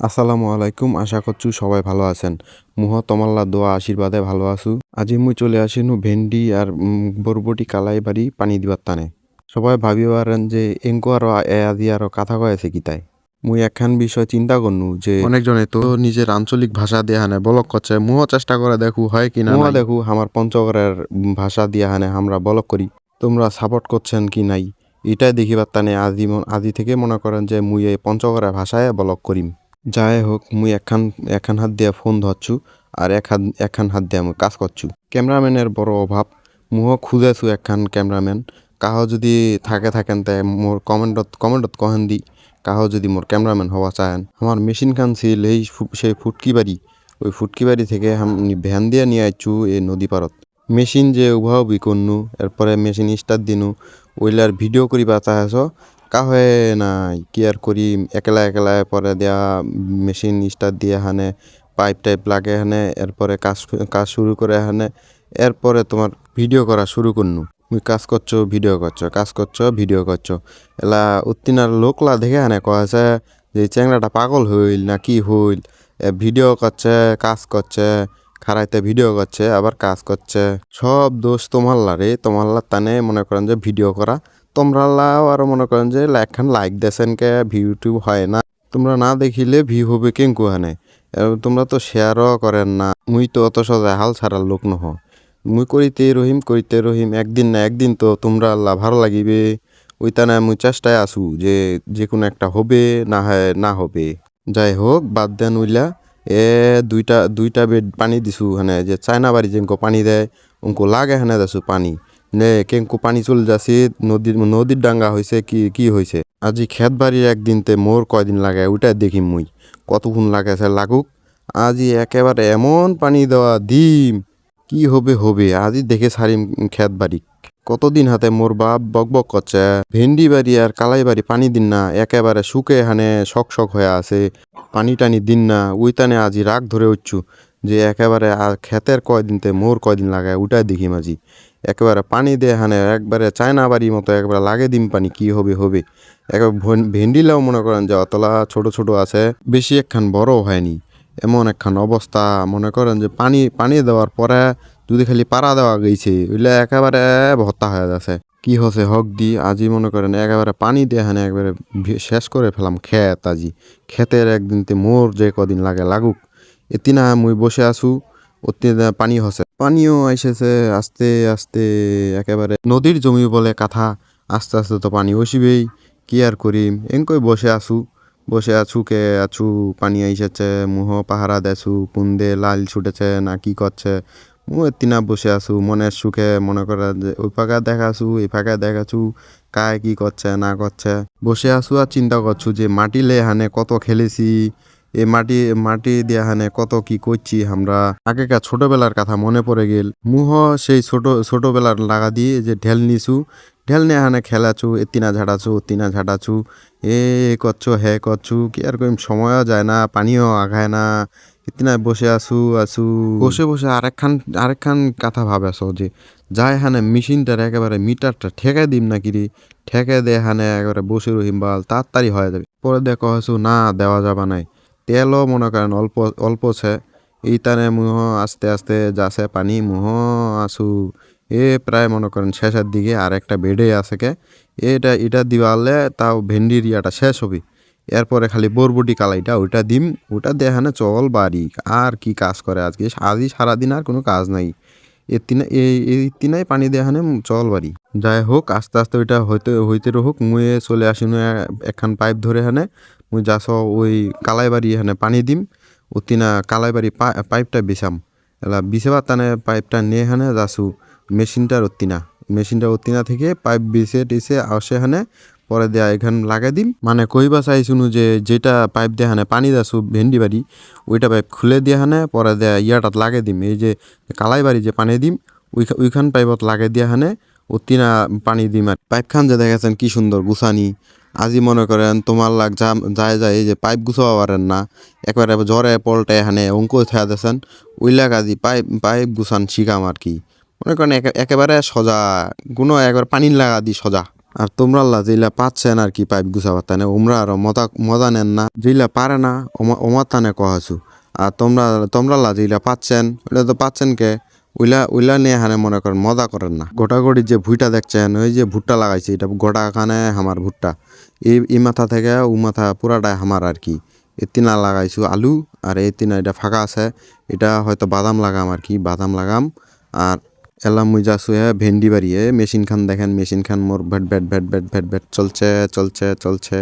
আসসালামু আলাইকুম, আশা করছু সবাই ভালো আছেন। মুহ তমাল্লা দোয়া আশীর্বাদে ভালো আছু। আজি মুই চলে আসিনু ভেন্ডি আর বরবটি কালাই বাড়ি পানি দিবার টানে। সবাই ভাবি পারেন যে এঙ্কো আরো আজি আরো কথা কয়েছে কি তাই। মুই একখান বিষয় চিন্তা করনু যে অনেকজনে তো নিজের আঞ্চলিক ভাষা দিয়ে হানে বলক করছে। মুহ চেষ্টা করে দেখু হয় কিনা। মুহ দেখু আমার পঞ্চগড়ের ভাষা দিয়ে হানে আমরা বলক করি। তোমরা সাপোর্ট করছেন কি নাই এটাই দেখিবার টানে আজি থেকে মনে করেন যে মুই এই পঞ্চগড়ের ভাষায় বলক করিম। যাই হোক, মুই একখান হাত দিয়া ফোন ধরছু আর একখান হাত দিয়া মুই কাজ করছু। ক্যামেরাম্যানের বড় অভাব। মুহ খুঁজেছু একখান ক্যামেরাম্যান। কাহ যদি থাকেন তাই মোর কমেন্টত কহেন দি। কাহ যদি মোর ক্যামেরাম্যান হওয়া চাহেন। আমার মেশিন খান ছিল সেই ফুটকি বাড়ি। ওই ফুটকি বাড়ি থেকে আমি ভ্যান দিয়ে নিয়ে আইছু এই নদী পারত। মেশিন যে উভাও করনু, এরপরে মেশিন স্টার্ট দিনু, ওইলার ভিডিও করিবা চাহেছ। কাহে নাই কি আর করি, একলা একলা পরে দেয়া মেশিন স্টার্ট দিয়ে হানে পাইপ টাইপ লাগে হানে, এরপরে কাজ শুরু করে হানে, এরপরে তোমার ভিডিও করা শুরু করনু। মুই কাজ করছো ভিডিও করছো, কাজ করছো ভিডিও করছো, এলা উত্তিনার লোকলা দেখে হানে কয়েছে যে চ্যাংড়াটা পাগল হইল না কি হইল। ভিডিও করছে, কাজ করছে, খারাইতে ভিডিও করছে, আবার কাজ করছে। সব দোষ তোমাল্লা রে। তোমাল্লা তানে মনে করেন যে ভিডিও করা তোমরাও আরো মনে করেন যে একখান লাইক দেছেন কে ভিউ টিউ হয় না। তোমরা না দেখিলে ভিউ হবে কেঙ্কু হানে। তোমরা তো শেয়ারও করেন না। মুই তো অত সহজে হাল ছাড়ার লোক নহ। মুই করিতে রহিম একদিন না একদিন তো তোমরা আল্লাহ ভালো লাগিবে। ওইটা না মুই চেষ্টায় আছু যে কোনো একটা হবে না হয় না হবে। যাই হোক, বাদ দেন উইলা। দুইটা বেড পানি দিছু হানে যে চায়না বাড়ি যেঙ্কো পানি দেয় উনকো লাগে হানে দেছু পানি নে কেঙ্কু পানি চলে যাচ্ছে। নদীর ডাঙ্গা হয়েছে কি হয়েছে। আজি খেত বাড়ির একদিনতে মোর কয়দিন লাগে ওইটা দেখি মুই কতক্ষণ লাগেছে লাগুক। আজি একেবারে এমন পানি দেওয়া দিম কি হবে আজি দেখে সারিম খেত বাড়ি। কতদিন হাতে মোর বাপ বকবক করছে ভেন্ডি বাড়ি আর কালাই বাড়ি পানি দিন না, একেবারে শুকে হানে শক হয়ে আছে, পানি টানি দিন না। উইতানে আজি রাগ ধরে উঠছু যে একেবারে আর খেতের কয়দিনতে মোর কয়দিন লাগায় ওটাই দেখি মাঝি। একেবারে পানি দিয়ে হানে একবারে চায়না বাড়ির মতো একবারে লাগে দিম পানি কি হবে। একবার ভেন্ডিলাও মনে করেন যে অতলা ছোট আছে, বেশি একখান বড় হয়নি। এমন একখান অবস্থা মনে করেন যে পানি দেওয়ার পরে যদি খালি পাড়া দেওয়া গেছে ওইলে একেবারে ভত্তা হয়ে যাচ্ছে। কি হচ্ছে হক দি আজি মনে করেন একেবারে পানি দিয়ে হানে একবারে শেষ করে ফেলাম খেত আজি। খেতের একদিনতে মোর যে কদিন লাগে লাগুক। এতিনা মুই বসে আছু, অতি পানি হচ্ছে, পানিও আইসেছে আস্তে আস্তে। একেবারে নদীর জমি বলে কথা, আস্তে আস্তে তো পানি বসিবেই। কি আর করিম, এঙ্কই বসে আছু পানি আইসেছে। মুহ পাহারা দেছু কোন দে লাল ছুটেছে না কি করছে। মু এতিনা বসে আছু মনের সুখে, মনে করে যে ওই ফাঁকা দেখাছু এই ফাঁকা দেখাছু কায় কি করছে না করছে। বসে আছু আর চিন্তা করছু যে মাটি লে হানে কত খেলেছি, এই মাটি দিয়ে হানে কত কি করছি আমরা। আগেকার ছোটবেলার কথা মনে পড়ে গেল। মুহ সেই ছোটবেলার লাগা দিয়ে যে ঢেল নিয়ে হানে খেলাছু, এতিনা ঝাড়াছু এ করছো হে করছু। কি আর কইম, সময়ও যায় না, পানিও আগায় না। এতিনা বসে বসে আরেকখান কথা ভাবেছ যে যাই হানে মেশিনটার একেবারে মিটারটা ঠেকাই দিম নাকি রে। ঠেকে দে হানে একেবারে বসে রহিম বাল তাড়াতাড়ি হয়ে যাবে। পরে দেখো হসু না দেওয়া যাবে নাই। তেলও মনে করেন অল্পছে। এইটানে মুহ আস্তে আস্তে যাচ্ছে পানি। মুহ আসু প্রায় মনে করেন শেষের দিকে আর একটা বেডে আছে কে। এটা দিবালে তাও ভেন্ডির ইয়াটা শেষ হবে। এরপরে খালি বরবটি কালাইটা ওইটা দিম, ওটা দেখানে চল বাড়ি। আর কি কাজ করে আজই সারাদিন আর কোনো কাজ নাই। এই তিনাই পানি দেখানে চল বাড়ি। যাই হোক, আস্তে আস্তে ওইটা হইতে রহুক। মুয়ে চলে আসিনু একখান পাইপ ধরে হানে। মুই যাস ওই কালাই বাড়ি হানে পানি দিম। অতিনা কালাই বাড়ি পাইপটা বিছাম। এলা বিছেবার টানে পাইপটা নিয়ে হানে যাসু মেশিনটা অতিনা থেকে পাইপ বিছে টিছে আসে হানে। পরে দেয়া এখান লাগাই দিম। মানে কইবা চাইছুনু যে যেটা পাইপ দিয়ে হানে পানি দাসু ভেন্ডি বাড়ি ওইটা পাইপ খুলে দিয়ে হানে পরে দেয়া ইয়াটাত লাগাই দিম। এই যে কালাই বাড়ি যে পানি দিম ওইখান পাইপত লাগাই দিয়ে হানে অতিনা পানি দিম। আর পাইপ খান যে দেখেছেন কি সুন্দর গুছানি। আজি মনে করেন তোমার যায় এই যে পাইপ গুছাবা পারেন না, একবারে জ্বরে পল্টে হানে অঙ্ক থাকা দিয়েছেন ওইলা কাজি পাইপ গুছান শিখাম আর কি। মনে করেন একেবারে সোজা, কোনো একবার পানির লাগা দি সোজা। আর তোমরা যেইলা পাচ্ছেন আর কি পাইপ গুছাবার তানে ওমরা আরো মজা নেন না, যেইলা পারে না ওমার তানে কহাছু। আর তোমরা যেইলা পাচ্ছেন ওইটা তো পাচ্ছেন কে, ওইলা নিয়ে হানে মনে করেন মজা করেন না। গোটাগড়ি যে ভুইটা দেখছেন, ওই যে ভুট্টা লাগাইছে এটা গোটা খানে আমার ভুট্টা, এই মাথা থেকে ও মাথা পুরাটাই আমার আর কি। এতিনা লাগাইছু আলু, আর এতিনা এটা ফাঁকা আছে, এটা হয়তো বাদাম লাগাম আর কি, বাদাম লাগাম। আর এলা মুই যাচ্ছু ভেন্ডি বাড়িয়ে, মেশিন খান দেখেন, মেশিন খান মোর ভেট ভেট ভেট ভেট ভেট ভেট চলছে চলছে চলছে।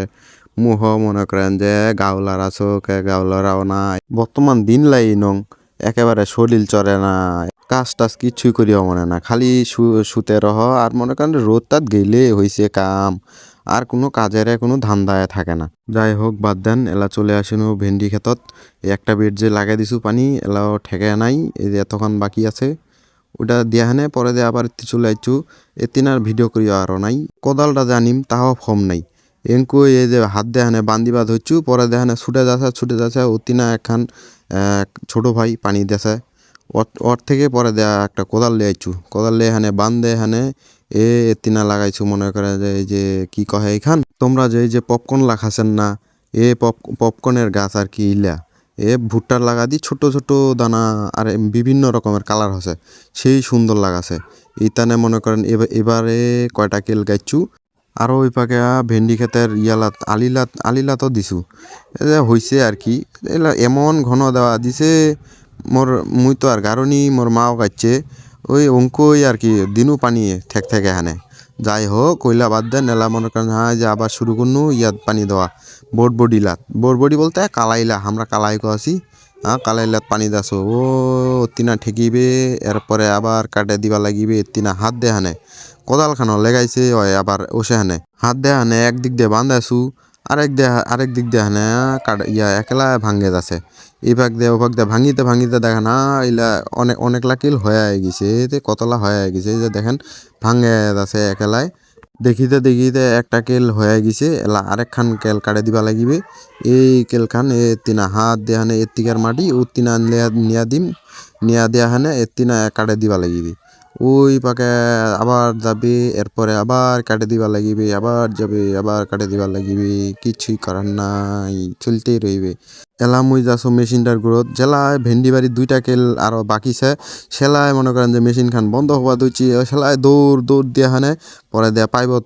মুহ মনে করেন যে গাওলার আছো কে গাওলারাও নাই, বর্তমান দিন লাই নং একেবারে শরীর চড়ে না, কাজ টাজ কিছুই করিও মনে না, খালি শুতে রহ। আর মনে করেন রোদ তাত গেলে হইছে কাম, আর কোনো কাজের কোনো ধান্দায় থাকে না। যাই হোক বাদ দেন, এলা চলে আসেনু ভেন্ডি ক্ষেতত। একটা বেড যে লাগাই দিছু পানি, এলাও ঠেকে নাই, এই যে এতক্ষণ বাকি আছে ওটা দিয়া হানে পরে দিয়ে আবার চলে আইছু। এতিনার ভিডিও করিও আরও নাই, কোদালটা জানিম তাও ফর্ম নাই। এঙ্কু এই যে হাত দেহানে বান্দিবা ধরছু, পরে দেহানে ছুটে যাচ্ছে অতিনা একখান ছোট ভাই পানি দেছে, ওর থেকে পরে দেয়া একটা কোদাল লিয়ে আইছু, কোদাল লিয়ে হানে বান্ধে হানে এতিনা লাগাইছু। মনে করে যে এই যে কি কহে এইখান, তোমরা যে এই যে পপকর্ন লাখাছেন না, পপকর্নের গাছ আর কি, ইলা ভুট্টার লাগা দি ছোট ছোট দানা, আর বিভিন্ন রকমের কালার হসে, সেই সুন্দর লাগাছে। ইতানে মনে করেন এবারে কয়টা কেল গাইছু। আরও ওই পাকে ভেন্ডি ক্ষেতের আলিলাতও দিছু, হইছে আর কি। এলা এমন ঘন দেওয়া দিছে মুই তো আর গারণি, মোর মাও গাইছে ওই অঙ্কই আর কি, দিনু পানি থেকে হানে। যাই হোক কইলা বাদ দেন, এলা মনে করেন হ্যাঁ যে আবার শুরু করনু ইয়াত পানি দেওয়া, বোরবডি বলতে কালাইলা, আমরা কালাই কছি। হ্যাঁ কালাইলাত পানি দাসো, ও তিনা ঠেকিবে, এরপরে আবার কাটে দিবা লাগিবে, তিনা হাত দে হানে কোদাল খানো লেগাইছে, ওই আবার ওসে হানে হাত দে হানে একদিক দিয়ে বান্ধাছু, আরেক দিক দিয়ে হানে একলা ভাঙ্গে যাচ্ছে। এই ভাগ দিয়ে ও ভাগ দিয়ে ভাঙিতে দেখেন ইলা অনেক লাকিল হয়ে গেছে, এতে কতলা হয়ে গেছে, এই যে দেখেন ভাঙ্গে যাচ্ছে একেলায়। দেখিতে একটা কেল হয়ে গেছে, এলা আরেকখান কেল কাটে দিবা লাগিবে। এই কেলখান তিনা হাত দিয়ে হানে এতিকার মাটি ও তিনা নিয়া দিয়া হানে তিনা কাটে দিবা লাগিবে। ওই পাকে আবার যাবে, এরপরে আবার কাটে দিবা লাগিবে, আবার যাবে আবার কাটে দিবা লাগিবে, কিছুই করার নাই, চলতেই রইবে। এলা মুই যাছো মেশিনটার গ্রোথ জেলায় ভেন্ডি বাড়ি 2টা কেল আরো বাকিছে, সেলাই মনে করেন যে মেশিন খান বন্ধ হওয়া দইছি, সেলাই দৌড় দিয়ে হানে পরে দেয়া পাইবত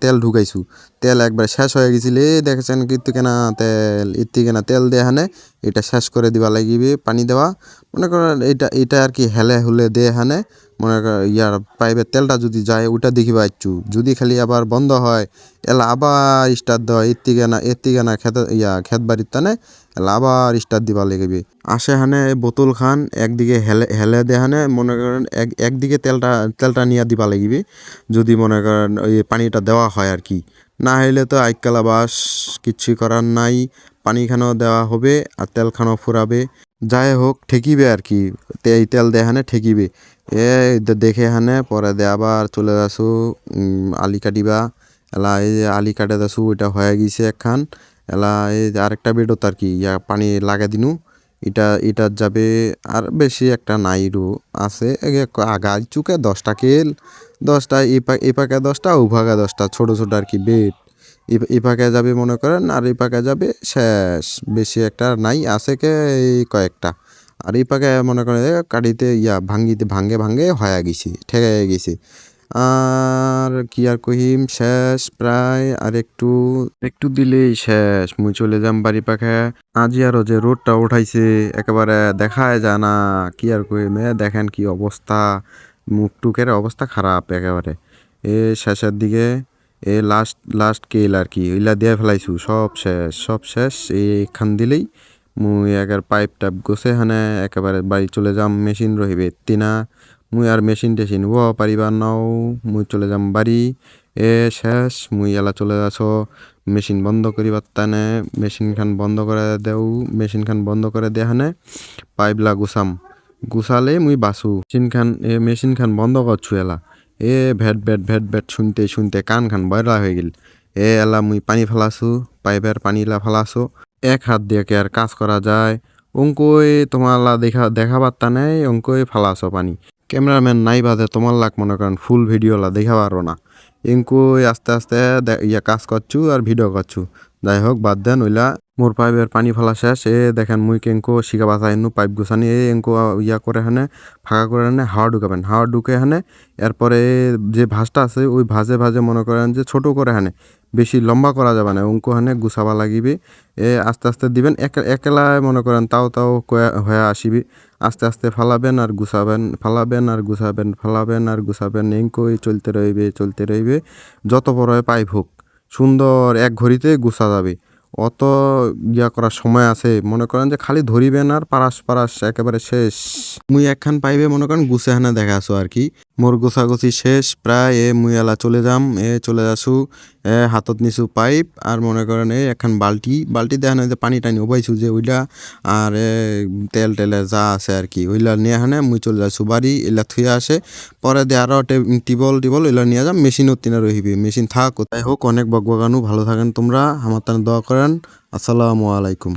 তেল ঢুকাইছু, তেল একবার শেষ হয়ে গেছিল, দেখেছেন কিন্তু কেনা তেল ইতি কেনা তেল দিয়ে হানে এটা শেষ করে দিবা লাগিবে পানি দেওয়া। মনে করেন এটা আর কি হেলে হুলে দিয়ে হানে মনে করেন পাইপের তেলটা যদি যায় ওটা দেখিবা ইচ্ছু, যদি খালি আবার বন্ধ হয় এলা আবার স্টার্ট দেওয়া, এতিকে না খেত বাড়ির টানে এলা আবার স্টার্ট দিবা লাগিবে। আসে হানে বোতল খান একদিকে হেলে দে হানে মনে করেন একদিকে তেলটা নিয়ে দিবা লাগিবে, যদি মনে করেন ওই পানিটা দেওয়া হয় আর কি। না হইলে তো আইকালা বাস, কিচ্ছুই করার নাই, পানি খানও দেওয়া হবে আর তেল খানও ফুরাবে। যাই হোক ঠেকিবে আর কি, এই তেল দেহানে ঠেকিবে। দেখে হানে পরে দে আবার চলে যাসু আলি কাটিবা। এলা এই যে আলি কাটে যাসু, ওইটা হয়ে গেছে একখান। এলা এই যে আরেকটা বেডত আর কি পানি লাগা দিনু, এটার যাবে। আর বেশি একটা নাই রু আছে, আগাই চুকে 10টা কেল, 10টা এপাকে 10টা ওভাগে 10টা ছোট ছোট আর কি বেড, এপাকে যাবে মনে করেন, আর এপাকে যাবে শেষ, বেশি একটা নাই, আছে কে এই কয়েকটা। আর এই পাকে মনে করেন কাটিতে ভাঙ্গে হয়ে গেছে, ঠেকে গেছে। আর কি আর কহিম, শেষ প্রায়, আর একটু দিলেই শেষ, মুই চলে যাম বাড়ি পাখে। আজি আরো যে রোডটা উঠাইছে একেবারে দেখায় যায় না, কি আর কহিম, দেখেন কি অবস্থা, মুখ টুকের অবস্থা খারাপ একেবারে। শেষের দিকে লাস্ট কেল আর কি ওইলা দিয়ে ফেলাইছু, সব শেষ এইখান দিলেই মুই একের পাইপ টাইপ গোছে হানে একেবারে বাড়ি চলে যাম, মেশিন রহিবে তিনা, মুই আর মেশিন টেশিন ও পারিবার নাও, মুই চলে যাম বাড়ি। শেষ মুই এলা চলে যাচ্ছ মেশিন বন্ধ করিবার টানে, মেশিন খান বন্ধ করে দেহানে পাইপলা গুছালে মুই বাসু, মেশিন খান বন্ধ করছু এলা। ভেট ভেট শুনতে কান খান বয়রা হয়ে গেল। এলা মুই পানি ফেলাছু, পাইপের পানিলা ফেলাছো, এক হাত দিয়ে কে আর কাজ করা যায়, অঙ্কই তোমারলা দেখাবার তা নেই, অঙ্কই ফালাছো পানি। ক্যামেরাম্যান নাই বাদে তোমার লাগ মনে করেন ফুল ভিডিওলা দেখা পারো না। এঙ্কুই আস্তে আস্তে ইয়া কাজ করছু আর ভিডিও করছু। যাই হোক বাদ দেন ওইলা। মোর পাইপের পানি ফেলা শেষ। দেখেন মুই কেঙ্কো শিকা বাসা এনু পাইপ গুছানি এঙ্কো ইয়া করে হানে ফাঁকা করে হানে হাওয়া ঢুকাবেন, হাওয়া ঢুকে হানে এরপরে যে ভাঁজটা আছে ওই ভাজে ভাজে মনে করেন যে ছোট করে হানে, বেশি লম্বা করা যাবে না, অঙ্কু হানে গুছাবা লাগিবে। আস্তে আস্তে দিবেন, একলাই মনে করেন তাও তাও হয়ে আসিবি। আস্তে আস্তে ফালাবেন আর গুছাবেন, ফালাবেন আর গুছাবেন, ফালাবেন আর গুছাবেন, এঙ্কই চলতে রইবে যত বড় পাইপ হোক। সুন্দর এক ঘড়িতে গুছা যাবে। অত ইয়া করার সময় আছে, মনে করেন যে খালি ধরিবেন আর পারাস পারাস একেবারে শেষ। মুই একখান পাইবে মনে করেন গুছে হানা দেখা আছো আর কি। মোর গোছাগুছি শেষ প্রায়। মুই এলা চলে যাম, চলে যাসু। হাতত নিছু পাইপ আর মনে করেন একখান বালতি দেখান যে পানি টানি উবাইছু যে ওইলা আর তেল টেলে যা আছে আর কি ওইলা নিয়ে হানে মুই চলে যাচ্ছু বাড়ি। এলা থুয়ে আসে পরে দিয়ে আরো টিবল এলা নিয়ে যাম, মেশিনও তিনা রহিবি, মেশিন থাক। যাই হোক অনেক বকবকানু, ভালো থাকেন তোমরা, আমার তানে দোয়া করেন। আসসালামু আলাইকুম।